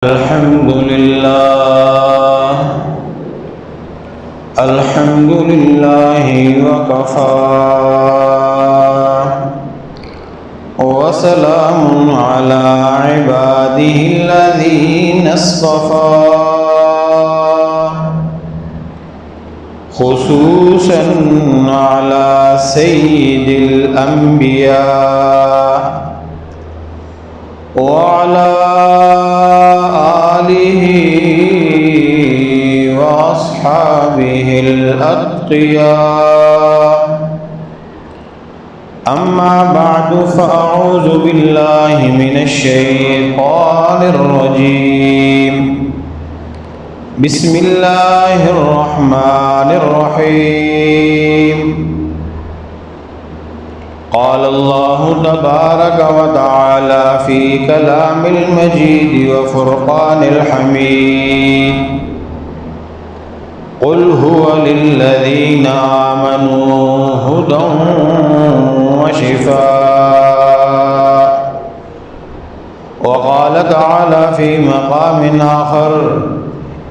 الحمد لله وكفى وسلام على عباده الذين اصطفى خصوصا على سيد الأنبياء وعلى آله وأصحابه الأتقياء. أما بعد فأعوذ بالله من الشيطان الرجيم. بسم الله الرحمن الرحيم. قال الله تبارك وتعالى في كلام المجيد وفرقان الحميد: قل هو للذين آمنوا هدى وشفاء. وقال تعالى في مقام آخر: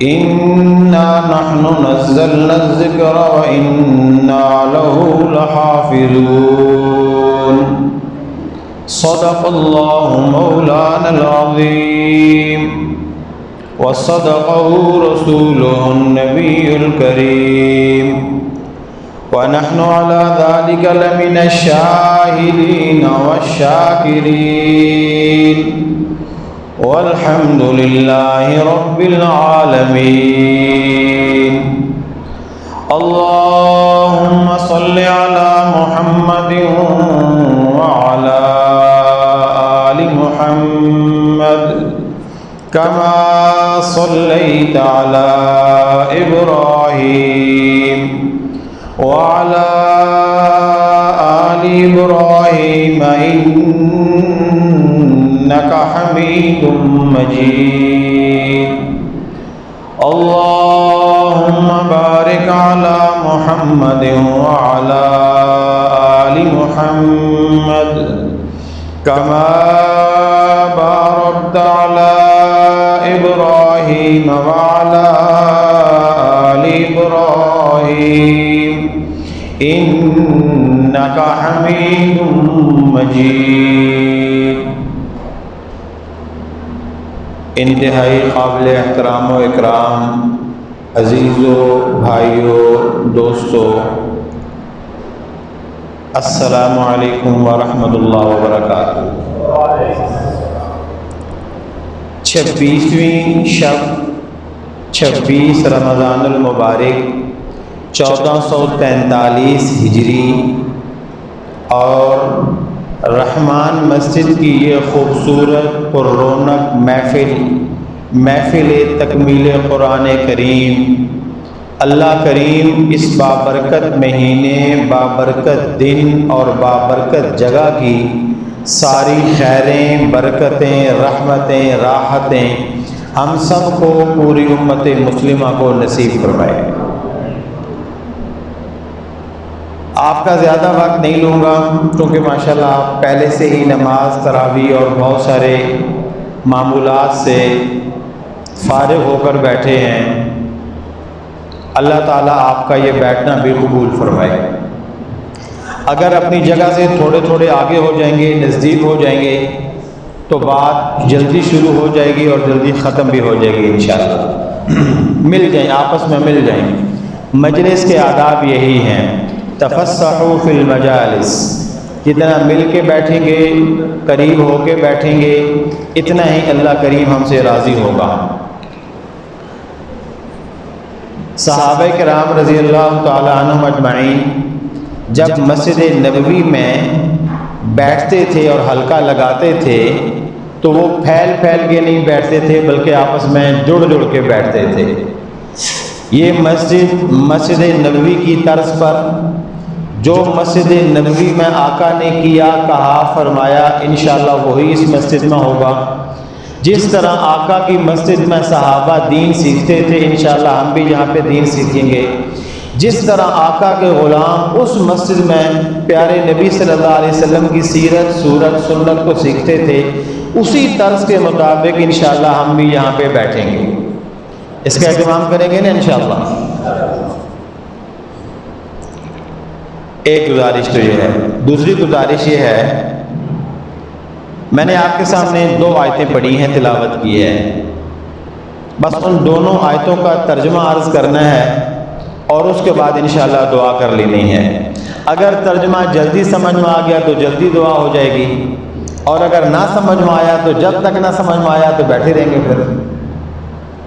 إنا نحن نزلنا الذكر وإنا له لحافظون. صدق الله مولانا العظيم وصدقه رسوله النبي الكريم ونحن على ذلك لمن الشاهدين والشاكرين والحمد لله رب العالمين. اللهم صل على محمد وعلى آل محمد كما صليت على إبراهيم وعلى آل إبراهيم إنك حميد مجيد. اللهم بارك على محمد وعلى آل محمد كما باركت على إبراهيم وعلى آل إبراهيم إنك حميد مجيد. انتہائی قابل احترام و اکرام عزیزو بھائیو دوستو، السلام علیکم ورحمۃ اللہ وبرکاتہ. 26ویں شب 26 رمضان المبارک 1443 ہجری اور رحمان مسجد کی یہ خوبصورت پر رونق محفل تکمیل قرآن کریم، اللہ کریم اس بابرکت مہینے، بابرکت دن اور بابرکت جگہ کی ساری خیریں، برکتیں، رحمتیں، راحتیں ہم سب کو، پوری امت مسلمہ کو نصیب فرمائے. آپ کا زیادہ وقت نہیں لوں گا کیونکہ ماشاءاللہ آپ پہلے سے ہی نماز، تراویح اور بہت سارے معمولات سے فارغ ہو کر بیٹھے ہیں. اللہ تعالیٰ آپ کا یہ بیٹھنا بھی قبول فرمائے. اگر اپنی جگہ سے تھوڑے تھوڑے آگے ہو جائیں گے، نزدیک ہو جائیں گے تو بات جلدی شروع ہو جائے گی اور جلدی ختم بھی ہو جائے گی انشاءاللہ. مل جائیں، آپس میں مل جائیں. مجلس کے آداب یہی ہیں: تفسحوا فی المجالس. جتنا مل کے بیٹھیں گے، قریب ہو کے بیٹھیں گے، اتنا ہی اللہ کریم ہم سے راضی ہوگا. صحابہ کرام رضی اللہ تعالی عنہم اجمعین جب مسجد نبوی میں بیٹھتے تھے اور حلقہ لگاتے تھے تو وہ پھیل کے نہیں بیٹھتے تھے بلکہ آپس میں جڑ کے بیٹھتے تھے. یہ مسجد نبوی کی طرز پر جو مسجد نبوی میں آقا نے کیا، کہا، فرمایا، انشاءاللہ وہی اس مسجد میں ہوگا. جس طرح آقا کی مسجد میں صحابہ دین سیکھتے تھے، انشاءاللہ ہم بھی یہاں پہ دین سیکھیں گے. جس طرح آقا کے غلام اس مسجد میں پیارے نبی صلی اللہ علیہ وسلم کی سیرت، صورت، سنت کو سیکھتے تھے، اسی طرز کے مطابق انشاءاللہ ہم بھی یہاں پہ بیٹھیں گے. اس کا اہتمام کریں گے نا انشاءاللہ. ایک گزارش تو یہ ہے. دوسری گزارش یہ ہے، میں نے آپ کے سامنے 2 آیتیں پڑھی ہیں، تلاوت کی ہے، بس ان دونوں آیتوں کا ترجمہ عرض کرنا ہے اور اس کے بعد انشاءاللہ دعا کر لینی ہے. اگر ترجمہ جلدی سمجھ میں آ گیا تو جلدی دعا ہو جائے گی، اور اگر نہ سمجھ میں آیا تو جب تک نہ سمجھ میں آیا تو بیٹھے رہیں گے پھر.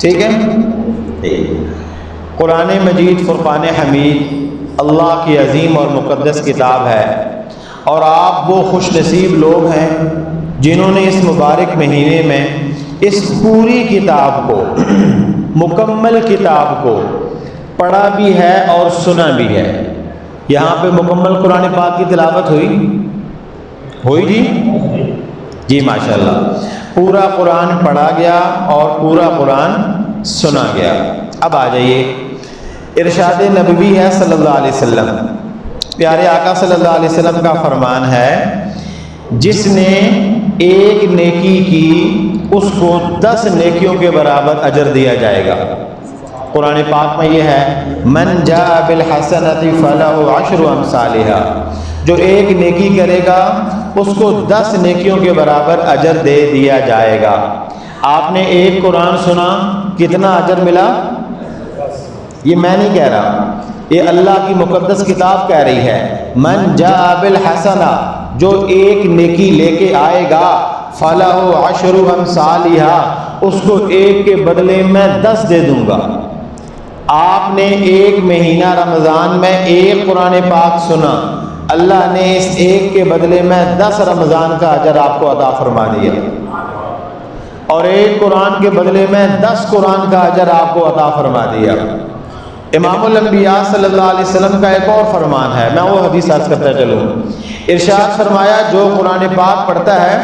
ٹھیک ہے؟ قرآن مجید فرقان حمید اللہ کی عظیم اور مقدس کتاب ہے، اور آپ وہ خوش نصیب لوگ ہیں جنہوں نے اس مبارک مہینے میں اس پوری کتاب کو، مکمل کتاب کو پڑھا بھی ہے اور سنا بھی ہے. یہاں پہ مکمل قرآن پاک کی تلاوت ہوئی جی ماشاءاللہ. پورا قرآن پڑھا گیا اور پورا قرآن سنا گیا. اب آ جائیے، ارشاد نبوی ہے صلی اللہ علیہ وسلم. پیارے آقا صلی اللہ علیہ وسلم کا فرمان ہے، جس نے ایک نیکی کی اس کو 10 نیکیوں کے برابر اجر دیا جائے گا. قرآن پاک میں یہ ہے، من جاء بالحسنۃ فلہ 10 امثالھا، جو ایک نیکی کرے گا اس کو 10 نیکیوں کے برابر اجر دے دیا جائے گا. آپ نے ایک قرآن سنا، کتنا اجر ملا؟ یہ میں نہیں کہہ رہا، یہ اللہ کی مقدس کتاب کہہ رہی ہے. من جاء بالحسنہ، جو ایک نیکی لے کے آئے گا، فلہ 10 امثالھا، اس کو ایک کے بدلے میں 10 دے دوں گا. آپ نے ایک مہینہ رمضان میں ایک قرآن پاک سنا، اللہ نے اس ایک کے بدلے میں 10 رمضان کا اجر آپ کو عطا فرما دیا، اور ایک قرآن کے بدلے میں 10 قرآن کا اجر آپ کو عطا فرما دیا. امام الانبیاء صلی اللہ علیہ وسلم کا ایک اور فرمان ہے، میں وہ حدیث عرض کرتا چلوں. ارشاد فرمایا، جو قرآن پاک پڑھتا ہے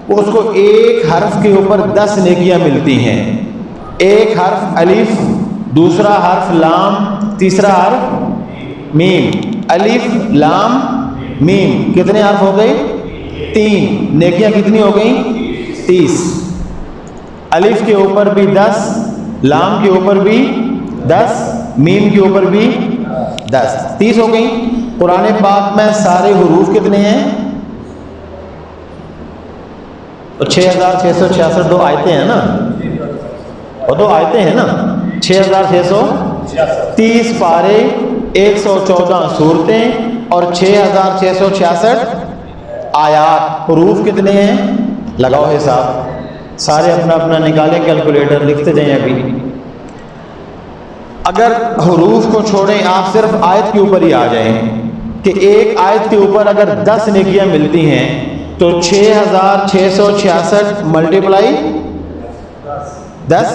اس کو ایک حرف کے اوپر 10 نیکیاں ملتی ہیں. ایک حرف الف، دوسرا حرف لام، تیسرا حرف میم. الف لام میم، کتنے حرف ہو گئے؟ 3. نیکیاں کتنی ہو گئیں؟ 30. الف کے اوپر بھی 10، لام کے اوپر بھی 10، میم کے اوپر بھی 10، 30 ہو گئیں. قرآن پاک میں سارے حروف کتنے ہیں؟ 6666. 2 آیتیں ہیں نا، وہ 2 آیتیں ہیں نا. 6630 پارے، 114 صورتیں اور 6666 آیات. حروف کتنے ہیں؟ لگاؤ حساب، سارے اپنا اپنا نکالیں کیلکولیٹر، لکھتے جائیں. ابھی اگر حروف کو چھوڑیں، آپ صرف آیت کے اوپر ہی آ جائیں کہ ایک آیت کے اوپر اگر 10 نیکیاں ملتی ہیں تو 6666 ملٹیپلائی 10،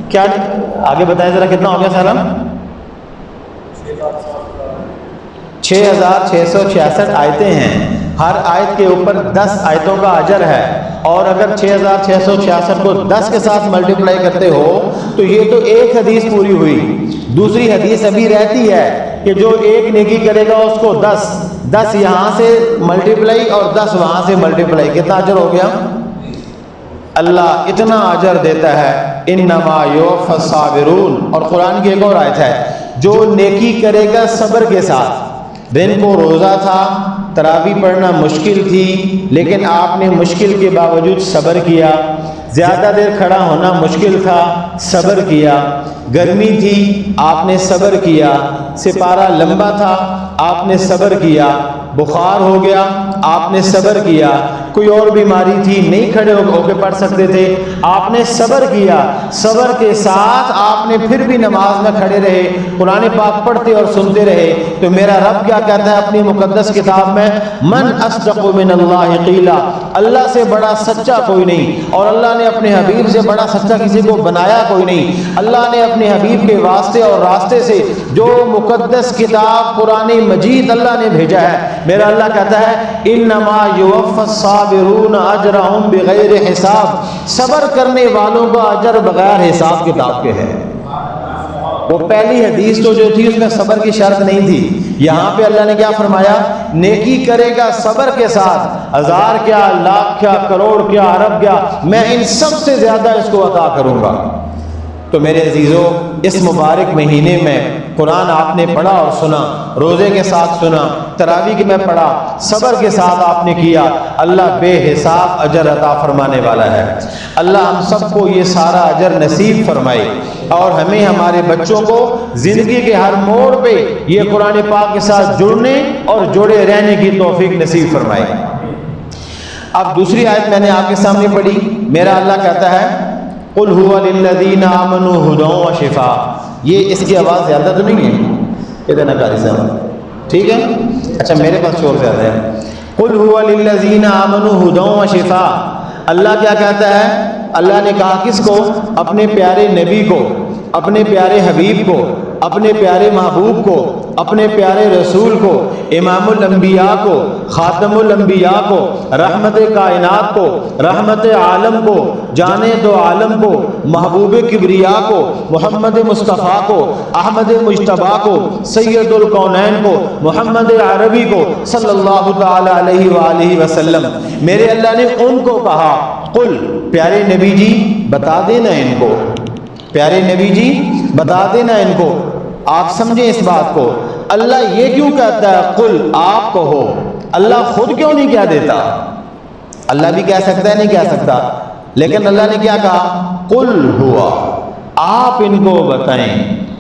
کیا آگے بتائیں ذرا کتنا ہو گیا سارا؟ 6666 آیتیں ہیں. ہر آیت کے اوپر 10 آیتوں کا اجر ہے، اور اگر 6666 کو 10 کے ساتھ ملٹیپلائی کرتے ہو تو یہ تو ایک حدیث پوری ہوئی. دوسری حدیث ابھی رہتی ہے کہ جو ایک نیکی کرے گا اس کو 10 یہاں سے ملٹیپلائی اور 10 وہاں سے ملٹیپلائی، کتنا اجر ہو گیا؟ اللہ اتنا اجر دیتا ہے. انما یوفی الصابرون. اور قرآن کی ایک اور آیت ہے، جو نیکی کرے گا صبر کے ساتھ. دن کو روزہ تھا، تراویح پڑھنا مشکل تھی، لیکن آپ نے مشکل کے باوجود صبر کیا. زیادہ دیر کھڑا ہونا مشکل تھا، صبر کیا. گرمی تھی، آپ نے صبر کیا. سپارہ لمبا تھا، آپ نے صبر کیا. بخار ہو گیا، آپ نے صبر کیا. کوئی اور بیماری تھی، نہیں کھڑے ہو کے پڑھ سکتے تھے، آپ نے صبر کیا. صبر کے ساتھ آپ نے پھر بھی نماز میں کھڑے رہے، قرآن پاک پڑھتے اور سنتے رہے. تو میرا رب کیا کہتا ہے اپنی مقدس کتاب میں؟ من اصدق من اللہ قیلا، اللہ سے بڑا سچا کوئی نہیں، اور اللہ نے اپنے حبیب سے بڑا سچا کسی کو بنایا کوئی نہیں. اللہ نے اپنے حبیب کے واسطے اور راستے سے جو مقدس کتاب قرآن مجید اللہ نے بھیجا ہے، میرا اللہ کہتا ہے انما یوفی الصابرون اجرهم بغیر حساب. صبر کرنے والوں کا اجر بغیر حساب کتاب کے ہے. وہ پہلی حدیث تو جو تھی اس میں صبر کی شرط نہیں تھی. یہاں پہ اللہ نے کیا فرمایا؟ نیکی کرے گا صبر کے ساتھ، 1000 کیا، لاکھ کیا، کروڑ کیا، ارب کیا، میں ان سب سے زیادہ اس کو عطا کروں گا۔ تو میرے عزیزو، اس مبارک مہینے میں قرآن آپ نے پڑھا اور سنا، روزے کے ساتھ سنا، تراویح میں پڑھا، صبر کے ساتھ آپ نے کیا، اللہ بے حساب اجر عطا فرمانے والا ہے۔ اللہ ہم سب کو یہ سارا اجر نصیب فرمائے، اور ہمیں ہمارے بچوں کو زندگی کے ہر موڑ پہ یہ قرآن پاک کے ساتھ جڑنے اور جڑے رہنے کی توفیق نصیب فرمائے۔ اب دوسری آیت میں نے آپ کے سامنے پڑھی، میرا اللہ کہتا ہے قُلْ هُوَ لِلَّذِينَ آمَنُوا هُدًى وَشِفَاءٌ۔ یہ اس کی آواز زیادہ تو نہیں ہے ادھر قاری صاحب؟ ٹھیک ہے، اچھا میرے پاس شور زیادہ ہے۔ قُلْ هُوَ لِلَّذِينَ آمَنُوا هُدًى وَشِفَاءٌ۔ اللہ کیا کہتا ہے؟ اللہ نے کہا کس کو؟ اپنے پیارے نبی کو، اپنے پیارے حبیب کو، اپنے پیارے محبوب کو، اپنے پیارے رسول کو، امام الانبیاء کو، خاتم الانبیاء کو، رحمت کائنات کو، رحمت عالم کو، جانے دو عالم کو، محبوب کبریا کو، محمد مصطفیٰ کو، احمد مجتبیٰ کو، سید الکونین کو، محمد عربی کو صلی اللہ تعالی علیہ وآلہ وسلم۔ میرے اللہ نے ان کو کہا قل، پیارے نبی جی بتا دینا ان کو، پیارے نبی جی بتا دینا ان کو۔ آپ سمجھیں اس بات کو، اللہ یہ کیوں کہتا ہے قل، آپ کہو؟ اللہ خود کیوں نہیں کہہ دیتا؟ اللہ بھی کہہ سکتا ہے، نہیں کہہ سکتا، لیکن اللہ نے کیا کہا؟ قل ہوا، آپ ان کو بتائیں۔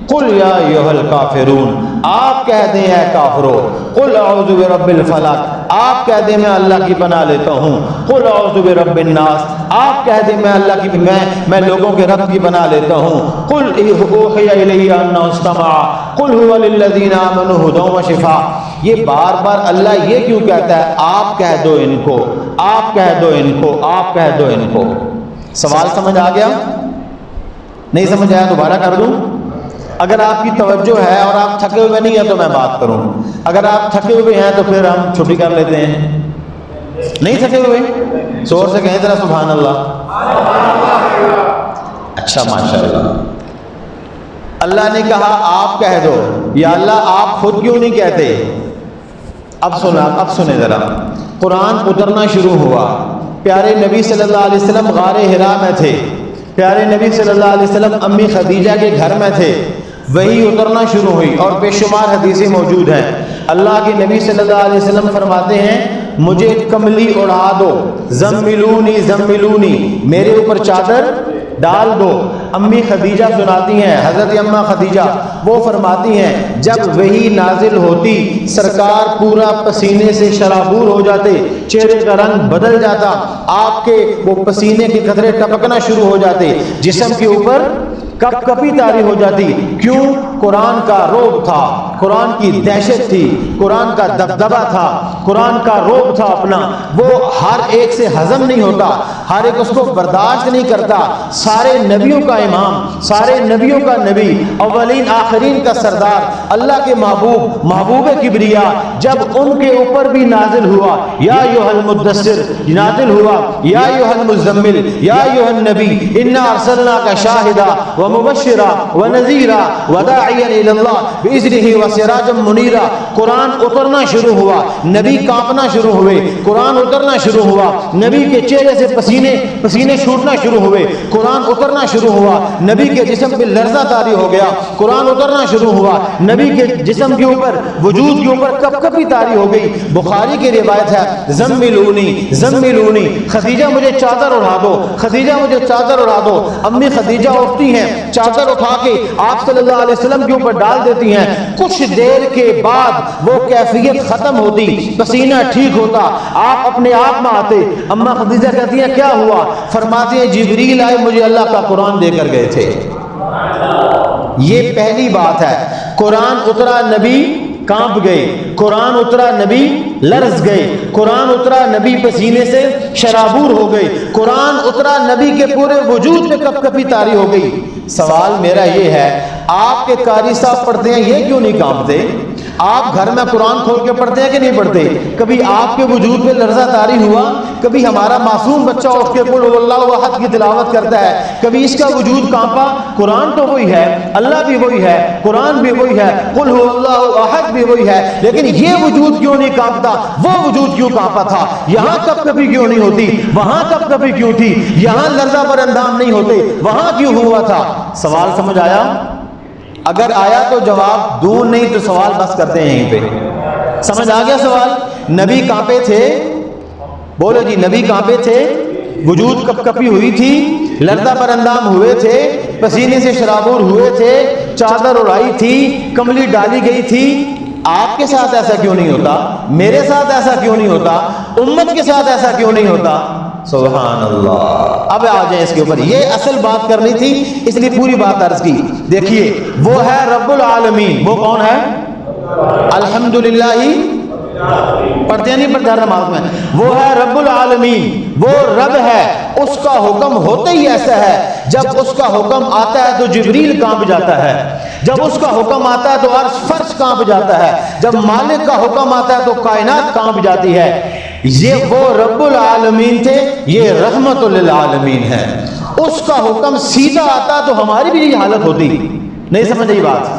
قل یا ایھا الکافرون، آپ کہہ دیں اے کافرو۔ قل اعوذ برب الفلق، آپ کہہ دیں میں اللہ کی پناہ لیتا ہوں۔ قل اعوذ برب الناس، آپ کہہ دیں میں اللہ کی میں لوگوں کے رب کی پناہ لیتا ہوں۔ قل اوحی الی انہ استمع قل هو للذین آمنوا ھدی وشفاء۔ یہ بار بار اللہ یہ کیوں کہتا ہے آپ کہہ دو ان کو، آپ کہہ دو ان کو، آپ کہہ دو ان کو؟ سوال سمجھ آ گیا؟ نہیں سمجھ آیا دوبارہ کر دوں؟ اگر آپ کی توجہ ہے اور آپ تھکے ہوئے نہیں ہیں تو میں بات کروں، اگر آپ تھکے ہوئے ہیں تو پھر ہم چھٹی کر لیتے ہیں۔ نہیں تھکے ہوئے؟ زور سے کہیں ذرا سبحان اللہ۔ اچھا ماشاءاللہ۔ اللہ نے کہا آپ کہہ دو، یا اللہ آپ خود کیوں نہیں کہتے؟ اب سنیں ذرا، قرآن اترنا شروع ہوا، پیارے نبی صلی اللہ علیہ وسلم غار حرا میں تھے، پیارے نبی صلی اللہ علیہ وسلم امی خدیجہ کے گھر میں تھے، وہی اترنا شروع ہوئی، اور بے شمار حدیثیں موجود ہیں۔ اللہ کے نبی صلی اللہ علیہ وسلم فرماتے ہیں مجھے کملی اڑا دو، زملونی زملونی، میرے اوپر چادر ڈال دو۔ امی خدیجہ سناتی ہیں، حضرت اماں خدیجہ وہ فرماتی ہیں جب وہی نازل ہوتی سرکار پورا پسینے سے شرابور ہو جاتے، چہرے کا رنگ بدل جاتا، آپ کے وہ پسینے کے قطرے ٹپکنا شروع ہو جاتے، جسم کے اوپر کپ کپی طاری ہو جاتی۔ کیوں؟ قرآن کا روب تھا، قرآن کی دہشت تھی، قرآن کا دبدبہ تھا، قرآن کا روب تھا اپنا، وہ ہر ایک سے ہضم نہیں ہوتا، ہر ایک اس کو برداشت نہیں کرتا۔ سارے نبیوں کا امام، سارے نبیوں کا نبی، اولین آخرین کا سردار، اللہ کے محبوب، محبوب کبریا، جب ان کے اوپر بھی نازل ہوا یا ایھا المدثر، نازل ہوا یا ایھا المزمل یا ایھا النبی انا ارسلناک شاہدا ومبشرا ونذیرا وداعیا الی اللہ باذنہ وسراجا منیرا۔ قرآن اترنا شروع ہوا، نبی کانپنا شروع ہوئے، قرآن اترنا شروع ہوا، نبی کے چہرے سے پسینے چھوٹنا شروع ہوئے، قرآن اترنا شروع ہوا، نبی کے جسم پہ لرزہ طاری ہو گیا، قرآن اترنا شروع ہوا، نبی کے جسم کے اوپر، وجود کے اوپر کپ کپی طاری ہو گئی۔ بخاری کی روایت ہے زملونی زملونی، خدیجہ مجھے چادر اڑا دو، خدیجہ مجھے چادر اڑا دو۔ امی خدیجہ اٹھتی ہیں، چادر اٹھا کے آپ صلی اللہ علیہ وسلم کے اوپر ڈال دیتی ہیں، کچھ دیر کے بعد وہ کیفیت ختم ہوتی، پسینہ ٹھیک ہوتا، آپ اپنے آپ میں آتے۔ اماں خدیجہ کہتی ہیں کیا ہوا؟ فرماتی ہیں جبریل آئے مجھے اللہ کا قرآن دے کر گئے تھے۔ یہ پہلی بات ہے، قرآن اترا نبی کانپ گئے، قرآن اترا نبی لرز گئے، قرآن اترا نبی پسینے سے شرابور ہو گئے، قرآن اترا نبی کے پورے وجود پہ کپ کپی طاری ہو گئی۔ سوال میرا یہ ہے آپ کے قاری صاحب پڑھتے ہیں یہ کیوں نہیں کانپتے؟ آپ گھر میں قرآن کھول کے پڑھتے ہیں کہ نہیں پڑھتے؟ کبھی آپ کے وجود پہ لرزہ طاری ہوا کبھی ہمارا معصوم بچہ اٹھ کے قل اللہ احد کی تلاوت کرتا ہے، کبھی اس کا وجود کانپا؟ قرآن تو وہی ہے، اللہ بھی وہی ہے، قرآن بھی وہی ہے، قل اللہ احد بھی وہی ہے، لیکن یہ وجود کیوں نہیں کانپتا؟ وہ وجود کیوں کانپا تھا؟ یہاں کب کبھی کیوں نہیں ہوتی؟ وہاں کب کبھی کیوں تھی؟ یہاں لرزہ پر اندام نہیں ہوتے، وہاں کیوں ہوا تھا؟ سوال سمجھ آیا؟ اگر آیا تو جواب دوں، نہیں تو سوال بس کرتے ہیں یہیں پہ۔ سمجھ آ گیا سوال؟ نبی کانپے تھے، بولو جی، نبی کانپے تھے، وجود کپ کپی ہوئی تھی، لرزہ پر اندام ہوئے تھے، پسینے سے شرابور ہوئے تھے، چادر اڑائی تھی، کملی ڈالی گئی تھی۔ آپ کے ساتھ ایسا کیوں نہیں ہوتا؟ میرے ساتھ ایسا کیوں نہیں ہوتا؟ امت کے ساتھ ایسا کیوں نہیں ہوتا؟ سبحان اللہ۔ اب آ جائیں اس کے اوپر، یہ اصل بات کرنی تھی، اس لیے پوری بات عرض کی۔ دیکھیے، وہ ہے رب العالمین۔ وہ کون ہے؟ الحمدللہ پڑھتے ہیں نہیں پڑھتے ہر نماز میں؟ وہ ہے رب العالمین، وہ رب ہے، اس کا حکم ہوتا ہی ایسا ہے، جب اس کا حکم آتا ہے تو جبریل کانپ جاتا ہے، جب اس کا حکم آتا ہے تو عرش فرش کانپ جاتا ہے، جب مالک کا حکم آتا ہے تو کائنات کانپ جاتی ہے۔ یہ وہ رب العالمین تھے، یہ رحمت للعالمین ہے۔ اس کا حکم سیدھا آتا تو ہماری بھی یہ حالت ہوتی۔ نہیں سمجھ آئی بات؟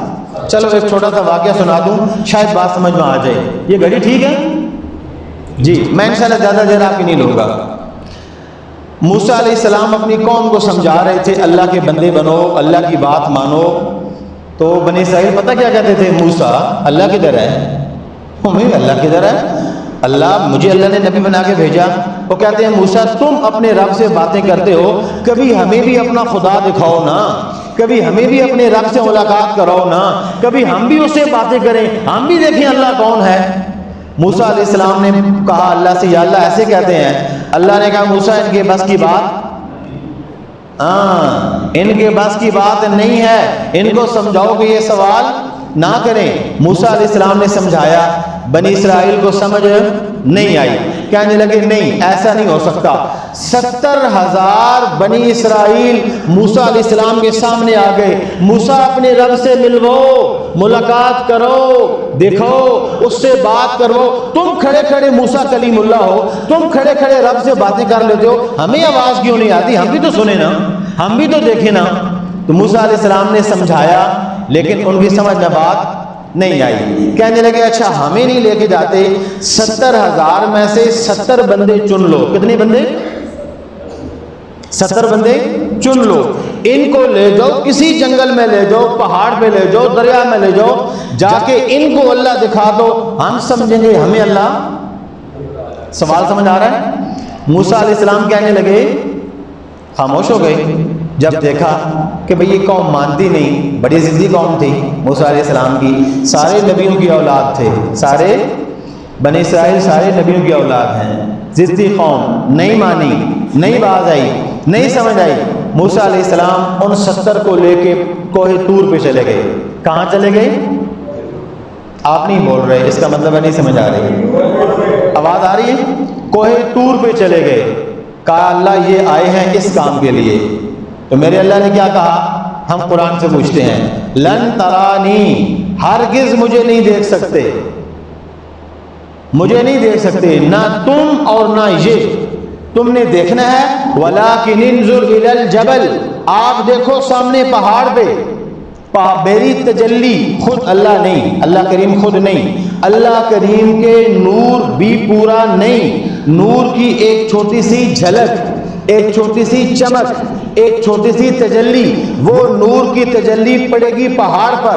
چلو ایک چھوٹا سا واقعہ سنا دوں، شاید بات سمجھ میں آ جائے۔ یہ گھڑی ٹھیک ہے جی؟ میں انشاءاللہ زیادہ دیر آپ کی نہیں لوں گا۔ موسیٰ علیہ السلام اپنی قوم کو سمجھا رہے تھے اللہ کے بندے بنو، اللہ کی بات مانو۔ تو بنی اسرائیل پتہ کیا کہتے تھے؟ موسیٰ اللہ کدھر ہے؟ ہمیں اللہ کدھر ہے؟ اللہ، مجھے اللہ نے نبی بنا کے بھیجا۔ وہ کہتے ہیں موسیٰ تم اپنے رب سے باتیں کرتے ہو، کبھی ہمیں بھی اپنا خدا دکھاؤ نا، کبھی ہمیں بھی اپنے رب سے ملاقات کراؤ نا، کبھی ہم بھی اس سے باتیں کریں، ہم بھی دیکھیں اللہ کون ہے۔ موسیٰ علیہ السلام نے کہا اللہ سے، یا اللہ ایسے کہتے ہیں؟ اللہ نے کہا موسیٰ ان کے بس کی بات، ان کے بس کی بات نہیں ہے، ان کو سمجھاؤ کہ یہ سوال نہ کریں۔ موسیٰ علیہ السلام نے سمجھایا، بنی اسرائیل کو سمجھ نہیں آئی، کہنے لگے نہیں ایسا نہیں ہو سکتا۔ 70,000 بنی اسرائیل موسیٰ علیہ السلام کے سامنے آ گئے، موسیٰ اپنے رب سے ملو، ملاقات کرو، دیکھو، اس سے بات کرو۔ تم کھڑے کھڑے موسیٰ کلیم اللہ ہو، تم کھڑے کھڑے رب سے باتیں کر لیتے ہو، ہمیں آواز کیوں نہیں آتی؟ ہم بھی تو سنیں نا، ہم بھی تو دیکھیں نا۔ تو موسیٰ علیہ السلام نے سمجھایا، لیکن ان کی سمجھ میں بات نہیں آئی۔ کہنے لگے اچھا ہمیں نہیں لے کے جاتے، 70,000 میں سے 70 بندے چن لو۔ کتنے بندے؟ 70 بندے چن لو، ان کو لے جاؤ، کسی جنگل میں لے جاؤ، پہاڑ پہ لے جاؤ، دریا میں لے جاؤ، جا کے ان کو اللہ دکھا دو، ہم سمجھیں گے ہمیں اللہ۔ سوال سمجھ آ رہا ہے؟ موسیٰ علیہ السلام کہنے لگے، خاموش ہو گئے جب دیکھا کہ بھئی یہ قوم مانتی نہیں۔ بڑی ضدی قوم تھی موسیٰ علیہ السلام کی، سارے نبیوں کی اولاد تھے، سارے بنی اسرائیل سارے نبیوں کی اولاد ہیں۔ ضدی قوم، نہیں مانی، نہیں باز آئی، نہیں سمجھ آئی۔ موسیٰ علیہ السلام ان 70 کو لے کے کوہ طور پہ چلے گئے۔ کہاں چلے گئے؟ آپ نہیں بول رہے، اس کا مطلب ہے نہیں سمجھ آ رہی، آواز آ رہی ہے؟ کوہ طور پہ چلے گئے، کہا اللہ یہ آئے ہیں اس کام کے لیے۔ تو میرے اللہ نے کیا کہا؟ ہم قرآن سے پوچھتے ہیں، لن ترانی، ہرگز مجھے نہیں دیکھ سکتے، مجھے نہیں دیکھ سکتے، نہ تم اور نہ یہ، تم نے دیکھنا ہے وَلَكِنِ انظُرْ إِلَى الْجَبَلِ، آپ دیکھو سامنے پہاڑ پہ، میری تجلی خود اللہ نہیں، اللہ کریم خود نہیں، اللہ کریم کے نور بھی پورا نہیں، نور کی ایک چھوٹی سی جھلک، ایک چھوٹی سی چمک، ایک چھوٹی سی تجلی، وہ نور کی تجلی پڑے گی پہاڑ پر،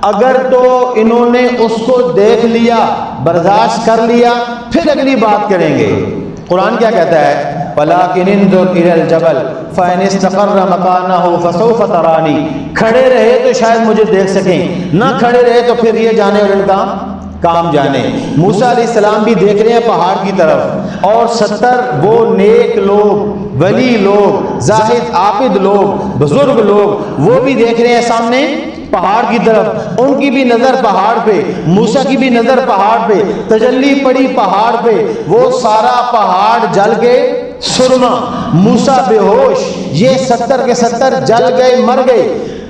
اگر تو انہوں نے اس کو دیکھ لیا، برداشت کر لیا، پھر اگلی بات کریں گے۔ قرآن کیا کہتا ہے؟ وَلَكِنِ انظُرْ إِلَى الْجَبَلِ فَإِنِ اسْتَقَرَّ مَكَانَهُ فَسَوْفَ تَرَانِي، کھڑے رہے تو شاید مجھے دیکھ سکیں، نہ کھڑے رہے تو پھر یہ جانے اور ان کا کام جانے۔ موسیٰ علیہ السلام بھی دیکھ رہے ہیں پہاڑ کی طرف، اور 70 وہ نیک لوگ، ولی لوگ، زاہد عابد لوگ، بزرگ لوگ، وہ بھی دیکھ رہے ہیں سامنے پہاڑ کی طرف، ان کی بھی نظر پہاڑ پہ، موسیٰ کی بھی نظر پہاڑ پہ، تجلی پڑی پہاڑ پہ، وہ سارا پہاڑ جل کے سرما، موسیٰ بے ہوش، یہ 70 کے 70 جل گئے، مر گئے۔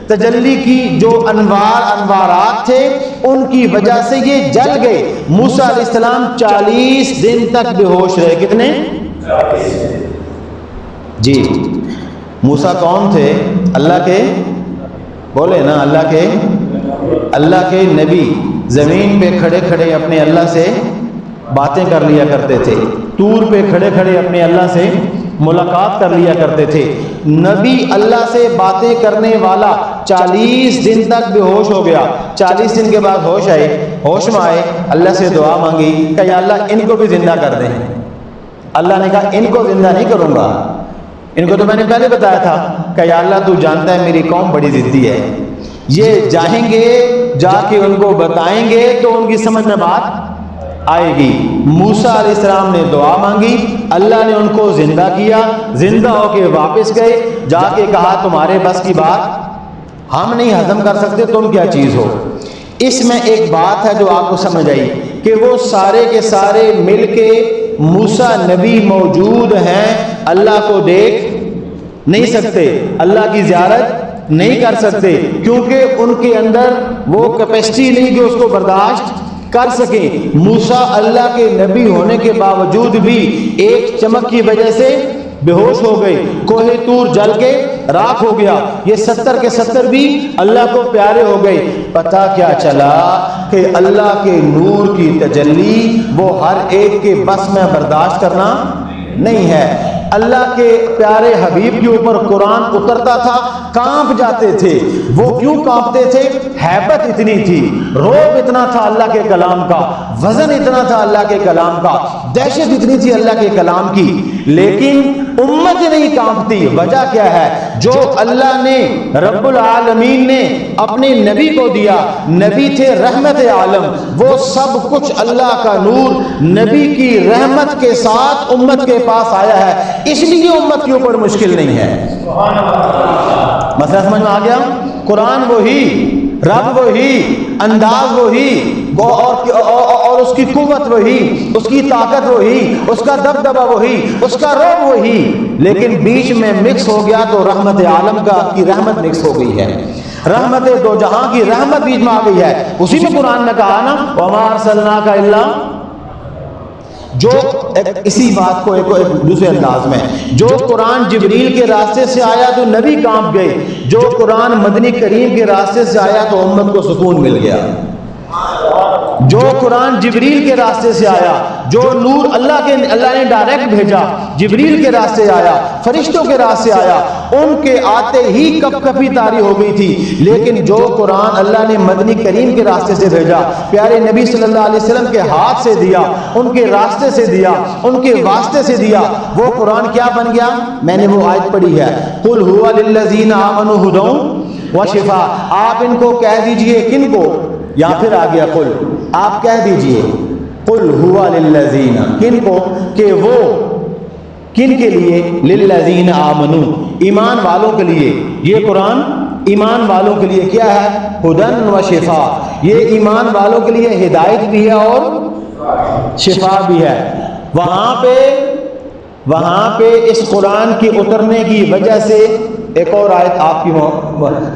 تجلی کی جو انوارات تھے ان کی وجہ سے یہ جل گئے۔ موسیٰ علیہ السلام 40 دن تک بے ہوش رہے۔ کتنے؟ جی موسیٰ کون تھے؟ اللہ کے، بولے نا، اللہ کے نبی، زمین پہ کھڑے کھڑے اپنے اللہ سے باتیں کر لیا کرتے تھے، طور پہ کھڑے کھڑے اپنے اللہ سے ملاقات کر لیا کرتے تھے۔ نبی اللہ سے باتیں کرنے والا 40 دن تک بے ہوش ہو گیا، 40 دن کے بعد ہوش میں آئے، اللہ سے دعا مانگی کہ یا اللہ ان کو بھی زندہ کر دیں۔ اللہ نے کہا ان کو زندہ نہیں کروں گا، ان کو تو میں نے پہلے بتایا تھا کہ یا اللہ تو جانتا ہے میری قوم بڑی ضدی ہے، یہ جائیں گے، جا کے ان کو بتائیں گے تو ان کی سمجھ میں بات آئے گی۔ موسیٰ علیہ السلام نے دعا مانگی، اللہ نے ان کو زندہ کیا، زندہ ہو کے واپس گئے، جا کے کہا تمہارے بس کی بات ہم نہیں ہضم کر سکتے، تم کیا چیز ہو۔ اس میں ایک بات ہے جو آپ کو سمجھ آئی کہ وہ سارے کے سارے مل کے موسیٰ نبی موجود ہیں، اللہ کو دیکھ نہیں سکتے، اللہ کی زیارت نہیں کر سکتے، کیونکہ ان کے اندر وہ کیپیسٹی نہیں کہ اس کو برداشت کر سکیں۔ موسیٰ اللہ کے نبی ہونے کے باوجود بھی ایک چمک کی وجہ سے بے ہوش ہو گئے، کوہ طور جل کے راکھ ہو گیا، یہ 70 کے 70 بھی اللہ کو پیارے ہو گئے۔ پتہ کیا چلا کہ اللہ کے نور کی تجلی وہ ہر ایک کے بس میں برداشت کرنا نہیں ہے۔ اللہ کے پیارے حبیب کے اوپر قرآن اترتا تھا، کانپ جاتے تھے۔ وہ کیوں کانپتے تھے؟ ہیبت اتنی تھی، رعب اتنا تھا اللہ کے کلام کا، وزن اتنا تھا اللہ کے کلام کا، دہشت اتنی تھی اللہ کے کلام کی، لیکن امت نہیں کانپتی۔ وجہ کیا ہے؟ جو اللہ نے رب العالمین نے اپنے نبی کو دیا، نبی تھے رحمت عالم، وہ سب کچھ اللہ کا نور نبی کی رحمت کے ساتھ امت کے پاس آیا ہے، اس لیے امت کے اوپر مشکل نہیں ہے۔ مسئلہ سمجھ میں آ گیا؟ قرآن وہی، رب وہی، انداز وہی، اور اس کی قوت وہی، اس کی طاقت وہی، اس کا دبدبہ وہی، اس کا رعب وہی، لیکن بیچ میں مکس ہو گیا تو رحمت عالم کی رحمت مکس ہو گئی ہے، رحمت دو جہاں کی رحمت بیچ میں آ گئی ہے۔ اسی میں قرآن نے کہا نا وَمَا أَرْسَلْنَاكَ إِلَّا، جو اسی بات کو ایک دوسرے انداز میں، جو قرآن جبریل کے راستے سے آیا تو نبی کانپ گئے، جو قرآن مدنی کریم کے راستے سے آیا تو امت کو سکون مل گیا۔ جو قرآن جبریل کے راستے سے آیا، جو نور اللہ نے ڈائریکٹ بھیجا، جبریل کے راستے آیا، فرشتوں کے راستے آیا، ان کے آتے ہی کپ کپی طاری ہو گئی تھی، لیکن جو قرآن اللہ نے مدنی کریم کے راستے سے بھیجا، پیارے نبی صلی اللہ علیہ وسلم کے ہاتھ سے دیا، ان کے راستے سے دیا، ان کے واسطے سے دیا، وہ قرآن کیا بن گیا؟ میں نے وہ آیت پڑھی ہے، قُلْ هُوَ لِلَّذِينَ آمَنُوا هُدًى وَشِفَاءٌ۔ آپ ان کو کہہ دیجئے، کن کو؟ یا پھر آ گیا قل، آپ کہہ دیجئے قل هو للذین، کن کو؟ کہ وہ کن کے لیے؟ للذین آمنوا، ایمان والوں کے لیے۔ یہ قرآن ایمان والوں کے لیے کیا ہے؟ ہدن و شفا، یہ ایمان والوں کے لیے ہدایت بھی ہے اور شفا بھی ہے۔ وہاں پہ اس قرآن کی اترنے کی وجہ سے ایک اور آیت آپ کی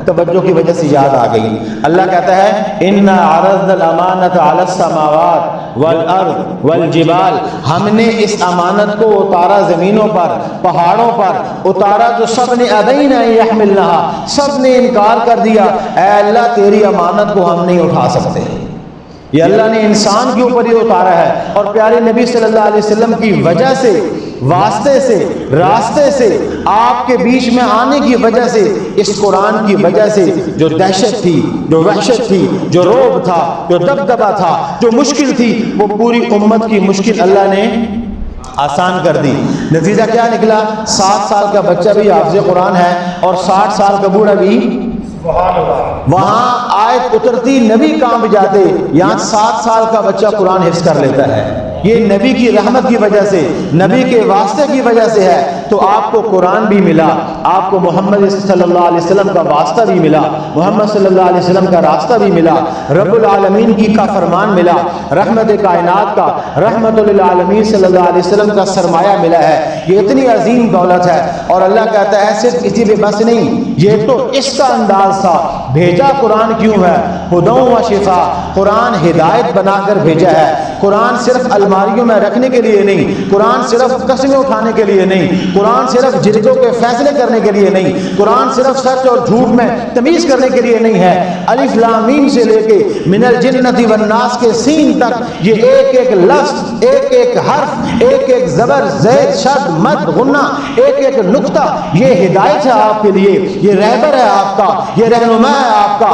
توجہ کی وجہ سے یاد آ گئی۔ اللہ کہتا ہے اِنَّا عَرَضْنَا الْأَمَانَةَ عَلَى السَّمَاوَاتِ وَالْأَرْضِ وَالْجِبَالِ، ہم نے اس امانت کو اتارا زمینوں پر، پہاڑوں پر اتارا، تو سب نے أَبَيْنَ أَن يَحْمِلْنَهَا، سب نے انکار کر دیا، اے اللہ تیری امانت کو ہم نہیں اٹھا سکتے۔ یہ اللہ نے انسان کے اوپر ہی اتارا ہے، اور پیارے نبی صلی اللہ علیہ وسلم کی وجہ سے، واسطے سے، راستے سے، آپ کے بیچ میں آنے کی وجہ سے، اس قرآن کی وجہ سے جو دہشت تھی، جو وحشت تھی، جو رعب تھا، جو دبدبہ تھا، جو مشکل تھی، وہ پوری امت کی مشکل اللہ نے آسان کر دی۔ نتیجہ کیا نکلا؟ 7 سال کا بچہ بھی حافظ قرآن ہے، اور 60 سال کا بوڑھا بھی۔ وہاں آیت اترتی نبی کانپ جاتے، یہاں 7 سال کا بچہ قرآن حفظ کر لیتا ہے۔ یہ نبی کی رحمت کی وجہ سے، نبی کے واسطے کی وجہ سے ہے۔ تو آپ کو قرآن بھی ملا، آپ کو محمد صلی اللہ علیہ وسلم کا واسطہ بھی ملا، محمد صلی اللہ علیہ وسلم کا راستہ بھی ملا، رب العالمین کی کا فرمان ملا، رحمت کائنات کا، رحمت للعالمین صلی اللہ علیہ وسلم کا سرمایہ ملا ہے۔ یہ اتنی عظیم دولت ہے، اور اللہ کہتا ہے صرف اسی پہ بس نہیں، یہ تو اس کا انداز تھا۔ بھیجا قرآن کیوں ہے؟ ہدی و شفا، قرآن ہدایت بنا کر بھیجا ہے قرآن صرف الماریوں میں رکھنے کے لیے نہیں، قرآن صرف قسمیں اٹھانے کے لیے نہیں، قرآن صرف جلدوں کے فیصلے کرنے کے لیے نہیں، قرآن صرف سچ اور جھوٹ میں تمیز کرنے کے لیے نہیں ہے۔ الف لام میم سے لے کے من الجنۃ والناس کے سین تک یہ ایک ایک لفظ، ایک ایک حرف، ایک ایک زبر، زید، شد، مد، غنہ، ایک ایک نقطہ یہ ہدایت ہے آپ کے لیے، یہ رہبر ہے آپ کا، یہ رہنما ہے آپ کا۔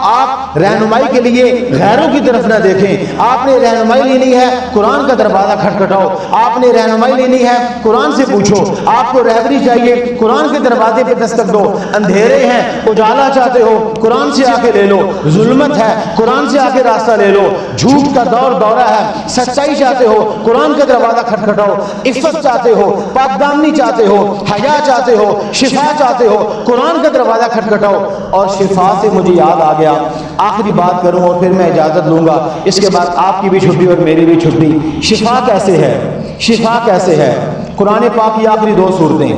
آپ رہنمائی کے لیے غیروں کی طرف نہ دیکھیں، آپ نے رہنمائی لینی ہے قرآن کا دروازہ کھٹکھٹاؤ، آپ نے رہنمائی لینی ہے قرآن سے پوچھو، آپ کو رہبری چاہیے قرآن کے دروازے پہ دستک دو، اندھیرے ہیں اجالا چاہتے ہو قرآن سے آ کے لے لو، ظلمت ہے قرآن سے آ کے راستہ لے لو، جھوٹ کا دورہ ہے سچائی چاہتے ہو قرآن کا دروازہ کھٹکھٹاؤ، عفت چاہتے ہو، پاک دامنی چاہتے ہو، حیا چاہتے ہو، شفا چاہتے ہو قرآن کا دروازہ کھٹکھٹاؤ۔ اور شفا سے مجھے یاد آ گیا، آخری بات کروں اور پھر میں اجازت لوں گا، اس کے بعد آپ کی بھی چھٹی اور میری بھی چھٹی۔ شفا کیسے ہے؟ شفا کیسے ہے؟ قرآن پاک کی آخری دو صورتیں،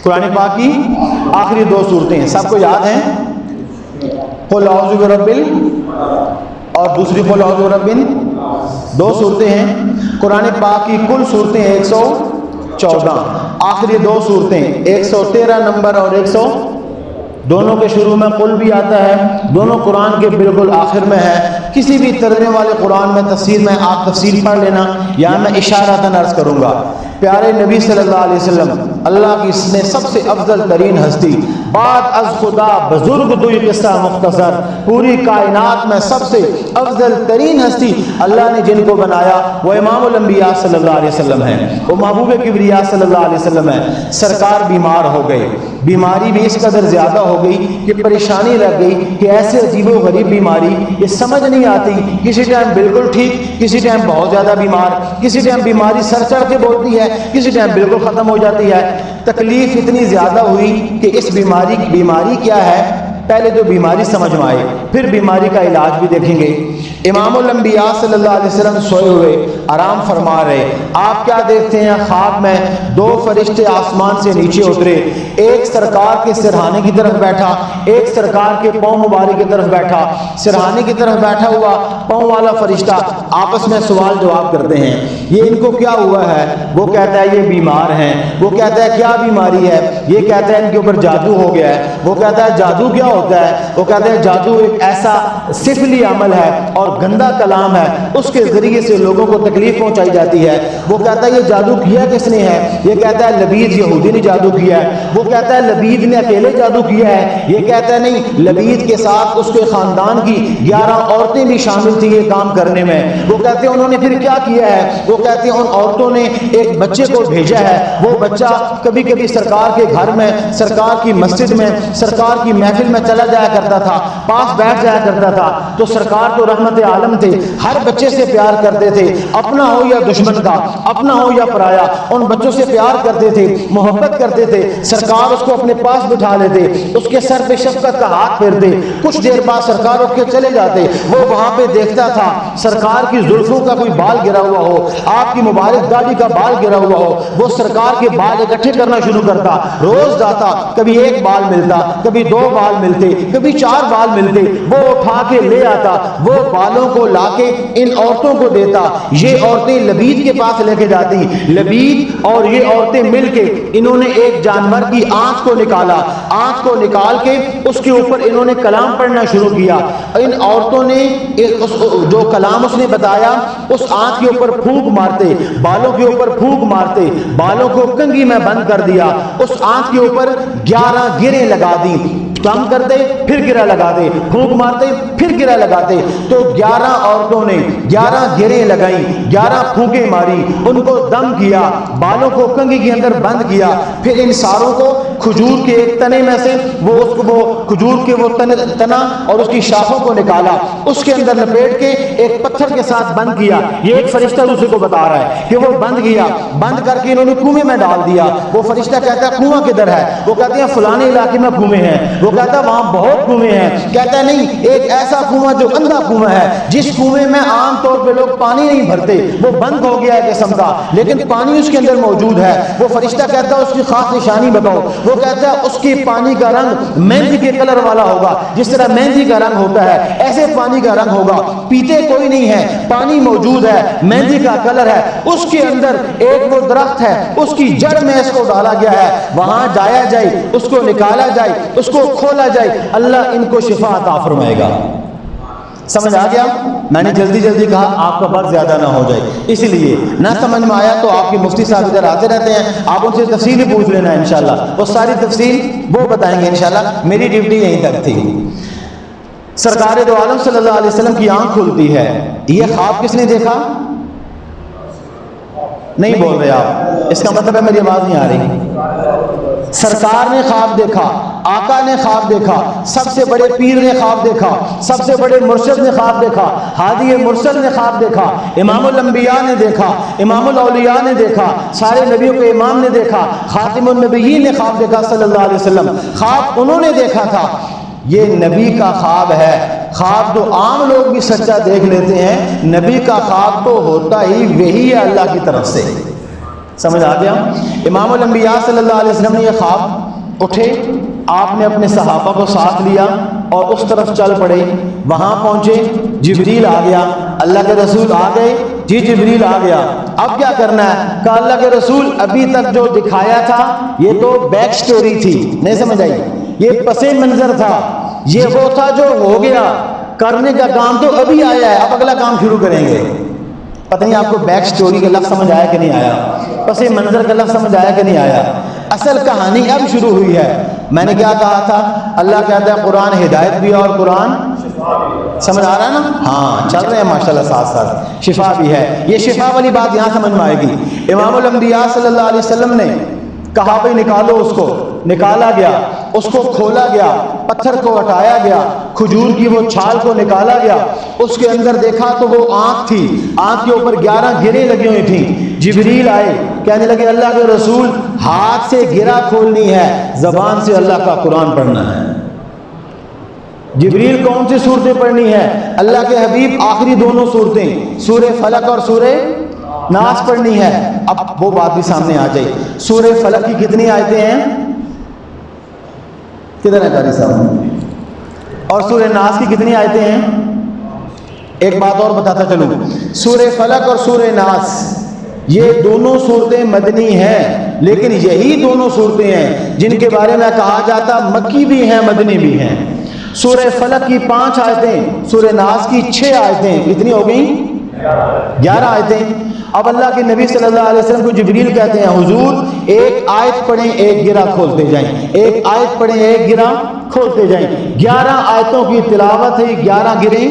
قرآن پاک کی آخری دو صورتیں سب کو یاد ہیں؟ قل اعوذ برب اور دوسری قل اعوذ برب، دو صورتیں ہیں قرآن پاک کی، کل صورتیں 114، آخری دو صورتیں 113 نمبر اور 100، دونوں کے شروع میں قل بھی آتا ہے، دونوں قرآن کے بالکل آخر میں ہے۔ کسی بھی ترجمے والے قرآن میں تفسیر میں آپ تفسیر پڑھ لینا یا میں اشارتاً عرض کروں گا۔ پیارے نبی صلی اللہ علیہ وسلم اللہ کی اس نے سب سے افضل ترین ہستی، بعد از خدا بزرگ دوئی قصہ مختصر، پوری کائنات میں سب سے افضل ترین ہستی اللہ نے جن کو بنایا وہ امام الانبیاء صلی اللہ علیہ وسلم ہیں، وہ محبوب کبریا صلی اللہ علیہ وسلم ہیں۔ سرکار بیمار ہو گئے، بیماری بھی اس قدر زیادہ ہو گئی کہ پریشانی لگ گئی کہ ایسے عجیب و غریب بیماری یہ سمجھ نہیں آتی، کسی ٹائم بالکل ٹھیک، کسی ٹائم بہت زیادہ بیمار، کسی ٹائم بیماری سر چڑھ کے بولتی ہے، کسی ٹائم بالکل ختم ہو جاتی ہے۔ تکلیف اتنی زیادہ ہوئی کہ اس بیماری کیا ہے، پہلے تو بیماری سمجھ میں آئے پھر بیماری کا علاج بھی دیکھیں گے۔ امام الانبیاء صلی اللہ علیہ وسلم سوئے ہوئے آرام فرما رہے، آپ کیا دیکھتے ہیں خواب میں؟ دو فرشتے آسمان سے نیچے اترے، ایک سرکار کے سرہانے کی طرف بیٹھا، ایک سرکار کے پاؤں مبارک کی طرف بیٹھا۔ سرہانے کی طرف بیٹھا ہوا پاؤں والا فرشتہ آپس میں سوال جواب کرتے ہیں، یہ ان کو کیا ہوا ہے؟ وہ کہتا ہے یہ بیمار ہیں۔ وہ کہتا ہے کیا بیماری ہے؟ یہ کہتا ہے ان کے اوپر جادو ہو گیا ہے۔ وہ کہتا ہے جادو کیا ہوتا ہے؟ وہ کہتا ہے جادو ایک ایسا سفلی عمل ہے اور گندا کلام ہے، اس کے ذریعے سے لوگوں کو تکلیف پہنچائی جاتی ہے۔ وہ کہتا ہے یہ جادو کیا کس نے ہے؟ یہ کہتا ہے لبید یہودی نے جادو کیا ہے۔ وہ کہتا ہے لبید نے اکیلے جادو کیا ہے؟ یہ کہتا ہے نہیں، لبید کے ساتھ اس کے خاندان کی 11 عورتیں بھی شامل تھیں یہ کام کرنے میں۔ وہ کہتے ہیں انہوں نے پھر کیا کیا ہے؟ وہ کہتے ہیں ان عورتوں نے ایک بچے کو بھیجا ہے، وہ بچہ کبھی کبھی سرکار کے گھر میں، سرکار کی مسجد میں، سرکار کی محفل میں چلا جایا کرتا تھا، پاس بیٹھ جایا کرتا تھا، تو سرکار تو رحمت عالم تھے، ہر بچے سے پیار کرتے تھے، اپنا ہو یا دشمن کا، اپنا ہو یا پرایا، ان بچوں سے پیار کرتے تھے، محبت کرتے تھے۔ سرکار اس کو اپنے پاس بٹھا لیتے، اس کے سر پہ شفقت کا ہاتھ پھیرتے، کچھ دیر بعد سرکار اٹھ کے چلے جاتے، وہ وہاں پہ دیکھتا تھا سرکار کی زلفوں کا کوئی بال گرا ہوا ہو، آپ کی مبارک داڑھی کا بال گرا ہوا ہو، وہ سرکار کے بال اکٹھے کرنا شروع کرتا، روز جاتا، کبھی ایک بال ملتا، کبھی 2 بال ملتے، کبھی 4 بال ملتے، وہ اٹھا کے لے آتا، وہ بالوں کو لا کے ان عورتوں کو دیتا، یہ عورتیں لبید کے پاس لے کے جاتی، لبید اور یہ عورتیں مل کے انہوں نے ایک جانور کی آنکھ کو نکالا، آنکھ کو نکال کے اس کے اوپر انہوں نے کلام پڑھنا شروع کیا۔ ان عورتوں نے جو کلام اس نے بتایا اس آنکھ کے اوپر پھونک مارتے، بالوں کے اوپر پھونک مارتے، بالوں کو کنگھی میں بند کر دیا، اس آنکھ کے اوپر 11 گریں لگا دی، کام کرتے پھر گرہ لگا دے، پھونک مارتے پھر گرہ لگاتے، تو 11 عورتوں نے 11 گریں لگائیں، 11 پھونکیں ماری، ان کو دم کیا، بالوں کو کنگھی کے اندر بند کیا، پھر ان ساروں کو کھجور کے ایک تنے میں سے وہ کھجور کے وہ تنا اور اس کی شاخوں کو نکالا، اس کے اندر لپیٹ کے ایک پتھر کے ساتھ بند کیا۔ یہ ایک فرشتہ دوسرے کو بتا رہا ہے کہ وہ بند کیا، بند کر کے انہوں نے کنویں میں ڈال دیا۔ وہ فرشتہ کہتا ہے کنواں کدھر ہے؟ وہ کہتے ہیں فلانے علاقے میں کنویں ہیں۔ وہ کہتا ہے وہاں بہت کنویں ہیں۔ کہتا ہے نہیں، ایک ایسا کنواں جو اندھا کنواں ہے، جس کنویں میں عام طور پہ لوگ پانی نہیں بھرتے، وہ بند ہو گیا ہے قسم کا، لیکن پانی اس کے اندر موجود ہے۔ وہ فرشتہ کہتا ہے اس کی خاص نشانی بتاؤ۔ وہ وہ کہتا ہے اس کی پانی کا رنگ مہندی کے کلر والا ہوگا، جس طرح مہندی کا رنگ ہوتا ہے ایسے پانی کا رنگ ہوگا، پیتے کوئی نہیں ہے، پانی موجود ہے، مہندی کا کلر ہے، اس کے اندر ایک وہ درخت ہے، اس کی جڑ میں اس کو ڈالا گیا ہے، وہاں جایا جائے، اس کو نکالا جائے، اس کو کھولا جائے، اللہ ان کو شفا عطا فرمائے گا۔ سمجھ آ گیا؟ میں نے جلدی جلدی کہا آپ کا وقت زیادہ نہ ہو جائے، اسی لیے نہ سمجھ میں آیا تو آپ کے مفتی صاحب ادھر آتے رہتے ہیں، آپ ان سے تفصیل پوچھ لینا انشاءاللہ، وہ ساری تفصیل وہ بتائیں گے انشاءاللہ۔ میری ڈیوٹی یہیں تک تھی۔ سرکار دو عالم صلی اللہ علیہ وسلم کی آنکھ کھلتی ہے، یہ خواب کس نے دیکھا؟ نہیں بول رہے آپ، اس کا مطلب ہے میری آواز نہیں آ رہی۔ سرکار نے خواب دیکھا، آقا نے خواب دیکھا، سب سے بڑے پیر نے خواب دیکھا، سب سے بڑے مرشد نے خواب دیکھا، ہادی مرسل نے خواب دیکھا، امام الانبیاء نے دیکھا، امام الاولیاء نے دیکھا، سارے نبیوں کے امام نے دیکھا، خاتم النبیین نے خواب دیکھا صلی اللہ علیہ وسلم، خواب انہوں نے دیکھا تھا۔ یہ نبی کا خواب ہے، خواب تو عام لوگ بھی سچا دیکھ لیتے ہیں، نبی کا خواب تو ہوتا ہی وہی ہے اللہ کی طرف سے۔ سمجھ آ گیا؟ امام الانبیاء صلی اللہ علیہ وسلم نے یہ خواب اٹھے، آپ نے اپنے صحابہ کو ساتھ لیا اور اس طرف چل پڑے، وہاں پہنچے، جبریل آ گیا، اللہ کے رسول آ گئے، جی جبریل آ گیا، اب کیا کرنا ہے؟ کہا اللہ کے رسول ابھی تک جو دکھایا تھا یہ تو بیک سٹوری تھی، نہیں سمجھ آئی، یہ پس منظر تھا، یہ وہ تھا جو ہو گیا، کرنے کا کام تو ابھی آیا ہے، اب اگلا کام شروع کریں گے۔ پتہ نہیں آپ کو بیک سٹوری کا لفظ سمجھ آیا کہ نہیں آیا، پس منظر کا لفظ سمجھ آیا کہ نہیں آیا؟ اصل کہانی اب شروع ہوئی ہے۔ میں نے کیا کہا تھا؟ اللہ کہتا ہے قرآن ہدایت بھی ہے اور قرآن سمجھ آ رہا ہے نا؟ ہاں چل رہے ہیں ماشاءاللہ، ساتھ ساتھ شفا بھی ہے۔ یہ شفا والی بات یہاں سمجھ میں آئے گی۔ امام الانبیاء صلی اللہ علیہ وسلم نے کہا بھائی نکالو اس کو، نکالا گیا، اس کو کھولا گیا، پتھر کو ہٹایا گیا، کھجور کی وہ چھال کو نکالا گیا، اس کے اندر دیکھا تو وہ آنکھ تھی، آنکھ کے اوپر 11 گریں لگی ہوئی تھیں۔ جبریل آئے، کہنے لگے اللہ کے رسول ہاتھ سے گرہ کھولنی ہے، زبان سے اللہ کا قرآن پڑھنا ہے۔ جبریل کون سی صورتیں پڑھنی ہے؟ اللہ کے حبیب آخری دونوں صورتیں، سورہ فلق اور سورہ ناس پڑھنی ہے۔ اب وہ بات بھی سامنے آ جائے، سورہ فلق کی کتنی آیتیں ہیں؟ کدھر ہے قاری صاحب؟ اور سورہ ناس کی کتنی آیتیں ہیں؟ ایک بات اور بتاتا چلوں، سورہ فلق اور سورہ ناس یہ دونوں صورتیں مدنی ہیں، لیکن یہی دونوں صورتیں ہیں جن کے بارے میں کہا جاتا مکی بھی ہیں مدنی بھی ہیں۔ سورہ فلق کی 5 آیتیں، سورہ ناس کی 6 آیتیں، کتنی ہو گئیں؟ 11 آیتیں۔ اب اللہ کے نبی صلی اللہ علیہ وسلم کو جبریل کہتے ہیں حضور ایک آیت پڑھیں ایک گرہ کھولتے جائیں، ایک آیت پڑھیں ایک گرہ کھولتے جائیں۔ 11 آیتوں کی تلاوت ہے، 11 گریں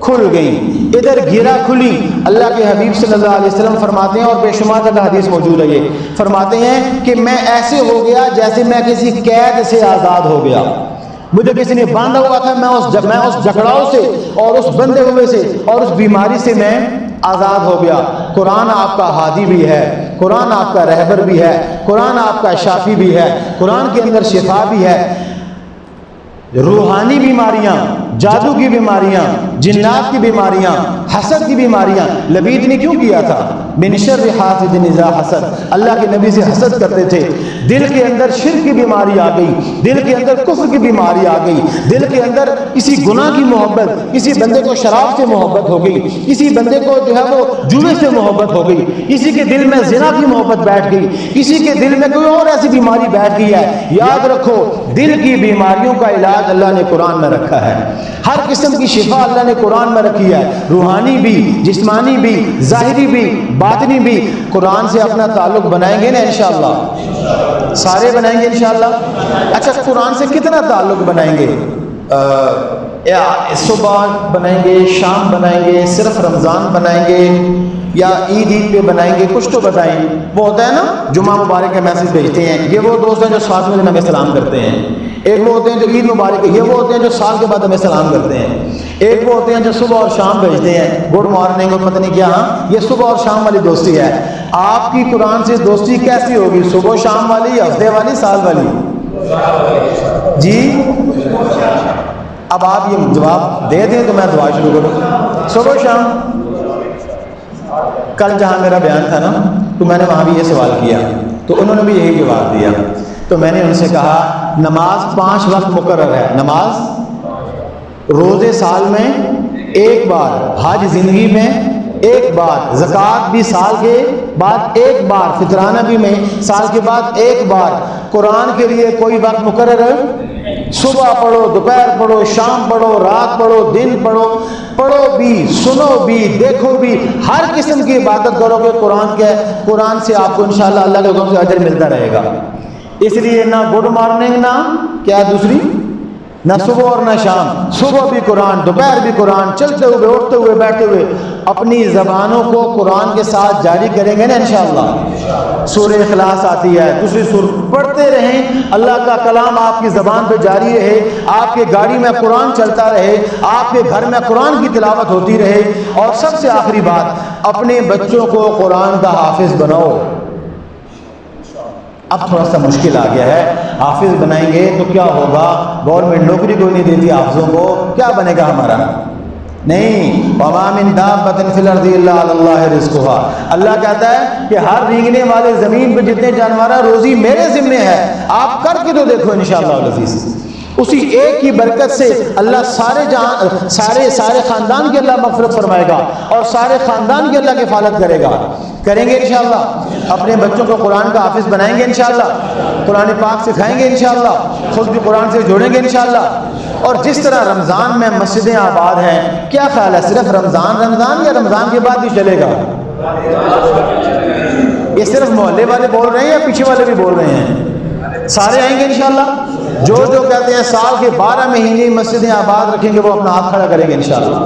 کھل گئیں۔ ادھر گرہ کھلی، اللہ کے حبیب صلی اللہ علیہ وسلم فرماتے ہیں، اور بے شمار کا حدیث موجود ہے، یہ فرماتے ہیں کہ میں ایسے ہو گیا جیسے میں کسی قید سے آزاد ہو گیا، مجھے کسی نے باندھا ہوا تھا، میں اس جکڑاؤ سے اور اس بندے ہوئے سے اور اس بیماری سے میں آزاد ہو گیا۔ قرآن آپ کا ہادی بھی ہے، قرآن آپ کا رہبر بھی ہے، قرآن آپ کا شافی بھی ہے، قرآن کے اندر شفا بھی ہے۔ روحانی بیماریاں، جادو کی بیماریاں، جنات کی بیماریاں، حسد کی بیماریاں، لبید نے کیوں کیا تھا؟ من شر حاسد اذا حسد، اللہ کے نبی سے حسد کرتے تھے۔ دل کے اندر شرک کی بیماری آ گئی، دل کے اندر کفر کی بیماری آ گئی، دل کے اندر کسی گناہ کی محبت، کسی بندے کو شراب سے محبت ہو گئی، کسی بندے کو جو ہے وہ جوے سے محبت ہو گئی، کسی کے دل میں زنا کی محبت بیٹھ گئی، کسی کے دل میں کوئی اور ایسی بیماری بیٹھ گئی ہے۔ یاد رکھو دل کی بیماریوں کا علاج اللہ نے قرآن میں رکھا ہے، ہر قسم کی شفا اللہ نے قرآن میں رکھی ہے، روحانی بھی، جسمانی بھی، ظاہری بھی، باطنی بھی۔ قرآن سے اپنا تعلق بنائیں گے نا انشاءاللہ، سارے بنائیں گے انشاءاللہ۔ اچھا قرآن سے کتنا تعلق بنائیں گے؟ صبح بنائیں گے، شام بنائیں گے، صرف رمضان بنائیں گے یا عید پہ بنائیں گے؟ کچھ تو بتائیں۔ وہ ہوتا ہے نا جمعہ مبارک کا میسج بھیجتے ہیں، یہ وہ دوست ہیں جو 7 بجے ہمیں سلام کرتے ہیں، ایک وہ ہوتے ہیں جو عید مبارک، یہ وہ ہوتے ہیں جو سال کے بعد ہمیں سلام کرتے ہیں، ایک وہ ہوتے ہیں جو صبح اور شام بھیجتے ہیں، گڈ مارننگ اور پتہ نہیں کیا۔ ہاں یہ صبح اور شام والی دوستی ہے۔ آپ کی قرآن سے دوستی کیسی ہوگی؟ صبح شام والی، ہفتے والی، سال والی؟ جی اب آپ یہ جواب دے دیں تو میں دعا شروع کروں۔ صبح شام، کل جہاں میرا بیان تھا نا تو میں نے وہاں بھی یہ سوال کیا تو انہوں نے بھی یہی جواب دیا۔ تو تو میں نے ان سے کہا نماز 5 وقت مقرر ہے، نماز روزے سال میں ایک بار، حج زندگی میں ایک بار، زکوٰۃ بھی سال کے بعد ایک بار، فطرانہ بھی میں سال کے بعد ایک بار، قرآن کے لیے کوئی وقت مقرر ہے؟ صبح پڑھو، دوپہر پڑھو، شام پڑھو، رات پڑھو، دن پڑھو، پڑھو بھی، سنو بھی، دیکھو بھی، ہر قسم کی عبادت کرو گے قرآن سے آپ کو انشاءاللہ اللہ کے حکم سے اجر ملتا رہے گا۔ اس لیے نہ گڈ مارننگ، نہ کیا دوسری، نہ صبح اور نہ شام، صبح بھی قرآن، دوپہر بھی قرآن، چلتے ہوئے، اٹھتے ہوئے، بیٹھتے ہوئے اپنی زبانوں کو قرآن کے ساتھ جاری کریں گے نا انشاءاللہ۔ سورہ اخلاص آتی ہے، دوسری سورہ پڑھتے رہیں، اللہ کا کلام آپ کی زبان پہ جاری رہے، آپ کے گاڑی میں قرآن چلتا رہے، آپ کے گھر میں قرآن کی تلاوت ہوتی رہے، اور سب سے آخری بات، اپنے بچوں کو قرآن کا حافظ بناؤ۔ اب تھوڑا سا مشکل آ گیا ہے، حافظ بنائیں گے تو کیا ہوگا؟ گورنمنٹ نوکری کوئی نہیں دیتی حافظوں کو، کیا بنے گا ہمارا؟ نہیں، وَمَا مِن دَابَّةٍ فِي الْأَرْضِ إِلَّا عَلَى اللَّهِ رِزْقُهَا، اللہ کہتا ہے کہ ہر رینگنے والے زمین پہ جتنے جانور ہیں روزی میرے ذمے ہے، آپ کر کے تو دیکھو انشاءاللہ العزیز۔ اسی ایک کی برکت سے اللہ سارے خاندان کی اللہ مغفرت فرمائے گا، اور سارے خاندان کی اللہ کفالت کرے گا۔ کریں گے انشاءاللہ، اپنے بچوں کو قرآن کا حافظ بنائیں گے انشاءاللہ، قرآن پاک سکھائیں گے انشاءاللہ، خود بھی قرآن سے جوڑیں گے انشاءاللہ۔ اور جس طرح رمضان میں مسجدیں آباد ہیں، کیا خیال ہے صرف رمضان یا رمضان کے بعد بھی چلے گا؟ یہ صرف محلے والے بول رہے ہیں یا پیچھے والے بھی بول رہے ہیں؟ سارے آئیں گے انشاءاللہ۔ جو کہتے ہیں سال کے 12 مہینے مسجدیں آباد رکھیں گے، وہ اپنا ہاتھ کھڑا کریں گے انشاءاللہ۔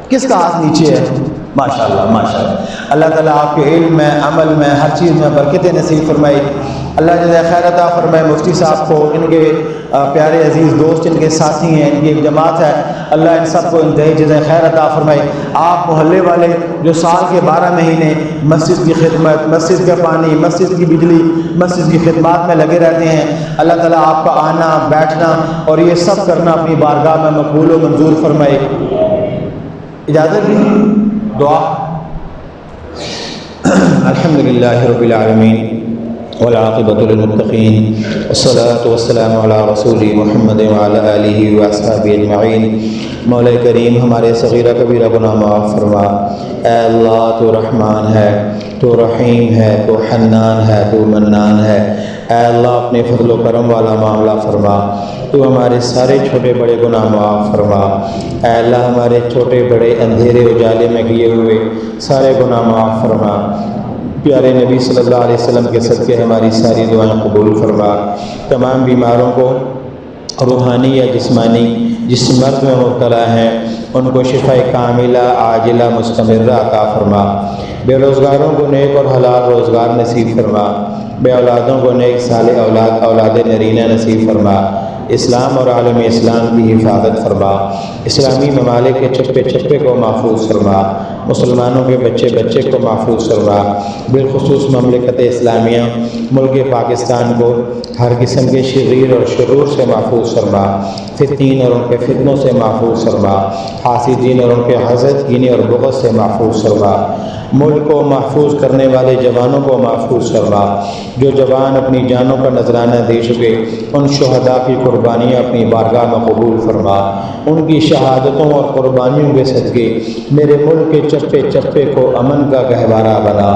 کس کا ہاتھ نیچے ہے؟ ماشاءاللہ ماشاءاللہ۔ اللہ تعالیٰ آپ کے علم میں، عمل میں، ہر چیز میں برکتیں نصیب فرمائی۔ اللہ جزائے خیر عطا فرمائے مفتی صاحب کو، ان کے پیارے عزیز دوست، ان کے ساتھی ہیں، ان کی ایک جماعت ہے، اللہ ان سب کو انتہائی جزائے خیر عطا فرمائے۔ آپ محلے والے جو سال کے 12 مہینے مسجد کی خدمت، مسجد کا پانی، مسجد کی بجلی، مسجد کی خدمات میں لگے رہتے ہیں، اللہ تعالیٰ آپ کا آنا، بیٹھنا اور یہ سب کرنا اپنی بارگاہ میں مقبول و منظور فرمائے۔ اجازت بھی دعا۔ الحمدللہ رب العالمین والعاقبۃ للمتقین والصلاۃ والسلام علی رسول محمد وعلی آلہ واصحابہ اجمعین۔ مولا کریم ہمارے صغیرہ کبیرہ گناہ معاف فرما۔ اے اللہ تو رحمان ہے، تو رحیم ہے، تو حنان ہے، تو منان ہے۔ اے اللہ اپنے فضل و کرم والا معاملہ فرما، تو ہمارے سارے چھوٹے بڑے گناہ معاف فرما۔ اے اللہ ہمارے چھوٹے بڑے اندھیرے اجالے میں کیے ہوئے سارے گناہ معاف فرما۔ پیارے نبی صلی اللہ علیہ وسلم کے صدقے ہماری ساری دعائیں قبول فرما۔ تمام بیماروں کو روحانی یا جسمانی جس مرض میں مبتلا ہیں ان کو شفاء کاملہ عاجلہ مستمرہ عطا فرما۔ بے روزگاروں کو نیک اور حلال روزگار نصیب فرما۔ بے اولادوں کو نیک صالح اولاد نرینہ نصیب فرما۔ اسلام اور عالم اسلام کی حفاظت فرما۔ اسلامی ممالک کے چپے چپے کو محفوظ فرما۔ مسلمانوں کے بچے بچے کو محفوظ فرما۔ بالخصوص مملکت اسلامیہ ملک پاکستان کو ہر قسم کے شریر اور شرور سے محفوظ فرما۔ فتنین اور ان کے فتنوں سے محفوظ فرما۔ حاسدین اور ان کے حسد، کینے اور بغض سے محفوظ فرما۔ ملک کو محفوظ کرنے والے جوانوں کو محفوظ فرما۔ جو جوان اپنی جانوں کا نذرانہ دے چکے ان شہداء کی قربانیاں اپنی بارگاہ میں قبول فرما۔ ان کی شہادتوں اور قربانیوں کے صدقے میرے ملک کے چپے چپے کو امن کا گہوارہ بنا،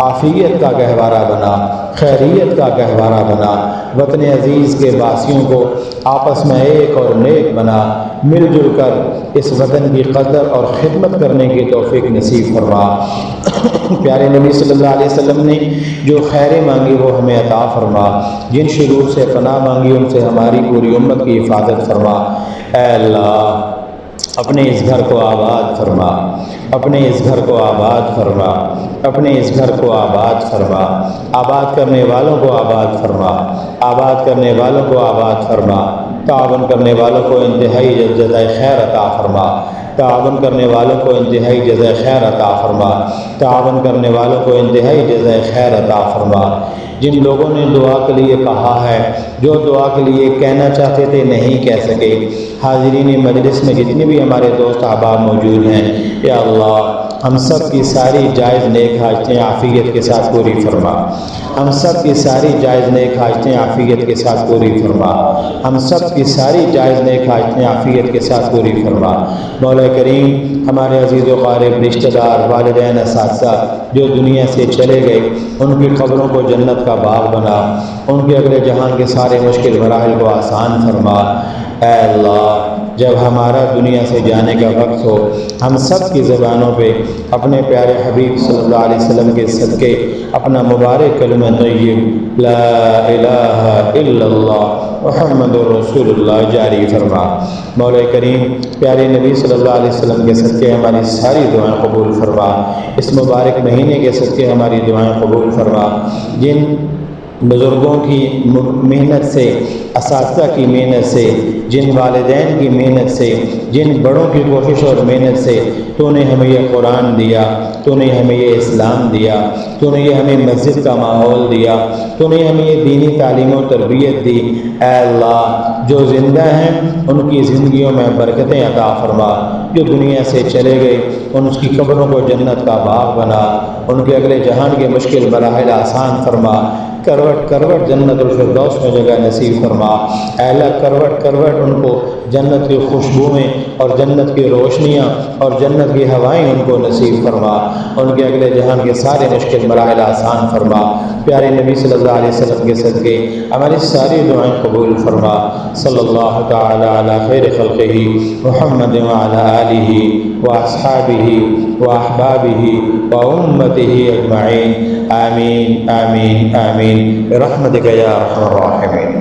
عافیت کا گہوارہ بنا، خیریت کا گہوارہ بنا۔ وطن عزیز کے واسیوں کو آپس میں ایک اور نیک بنا، مل جل کر اس وطن کی قدر اور خدمت کرنے کی توفیق نصیب فرما۔ پیارے نبی صلی اللہ علیہ وسلم نے جو خیریں مانگی وہ ہمیں عطا فرما، جن شرور سے پناہ مانگی ان سے ہماری پوری امت کی حفاظت فرما۔ اے اللہ اپنے اس گھر کو آباد فرما، اپنے اس گھر کو آباد فرما، اپنے اس گھر کو آباد فرما۔ آباد کرنے والوں کو آباد فرما، آباد کرنے والوں کو آباد فرما۔ تعاون کرنے والوں کو انتہائی جزائے خیر عطا فرما، تعاون کرنے والوں کو انتہائی جزائے خیر عطا فرما، تعاون کرنے والوں کو انتہائی جزائے خیر عطا فرما۔ جن لوگوں نے دعا کے لیے کہا ہے، جو دعا کے لیے کہنا چاہتے تھے نہیں کہہ سکے، حاضرین مجلس میں جتنے بھی ہمارے دوست احباب موجود ہیں، یا اللہ ہم سب کی ساری جائز نیک حاجتیں عافیت کے ساتھ پوری فرما، ہم سب کی ساری جائز نیک حاجتیں عافیت کے ساتھ پوری فرما، ہم سب کی ساری جائز نیک حاجتیں عافیت کے ساتھ پوری فرما۔ مولا کریم ہمارے عزیز و قارب رشتہ دار، والدین، اساتذہ جو دنیا سے چلے گئے، ان کی قبروں کو جنت کا باغ بنا، ان کے اگلے جہان کے سارے مشکل مراحل کو آسان فرما۔ اے اللہ، جب ہمارا دنیا سے جانے کا وقت ہو، ہم سب کی زبانوں پہ اپنے پیارے حبیب صلی اللہ علیہ وسلم کے صدقے اپنا مبارک کلمہ طیب لا الہ الا اللہ محمد رسول اللہ جاری فرما۔ مولا کریم پیارے نبی صلی اللہ علیہ وسلم کے صدقے ہماری ساری دعائیں قبول فرما، اس مبارک مہینے کے صدقے ہماری دعائیں قبول فرما۔ جن بزرگوں کی محنت سے، اساتذہ کی محنت سے، جن والدین کی محنت سے، جن بڑوں کی کوشش اور محنت سے تو نے ہمیں یہ قرآن دیا، تو نے ہمیں یہ اسلام دیا، تو نے یہ ہمیں مسجد کا ماحول دیا، تو نے ہمیں یہ دینی تعلیم و تربیت دی۔ اے اللہ، جو زندہ ہیں ان کی زندگیوں میں برکتیں عطا فرما، جو دنیا سے چلے گئے ان کی قبروں کو جنت کا باغ بنا، ان کے اگلے جہان کے مشکل مراحل آسان فرما، کروٹ کروٹ جنت الفردوس میں جگہ نصیب فرما۔ اے اللہ، کروٹ کروٹ ان کو جنت کی خوشبوئیں اور جنت کی روشنیاں اور جنت کی ہوائیں ان کو نصیب فرما، ان کے اگلے جہان کے سارے مشکل مراحل آسان فرما۔ پیارے نبی صلی اللہ علیہ وسلم کے صدقے ہماری ساری دعائیں قبول فرما۔ صلی اللہ تعالی علی خیر خلقہ محمد وعلی آلہ واصحابہ واحبابہ وامتہ اجمعین، آمین آمین آمین برحمتک یا ارحم الراحمین۔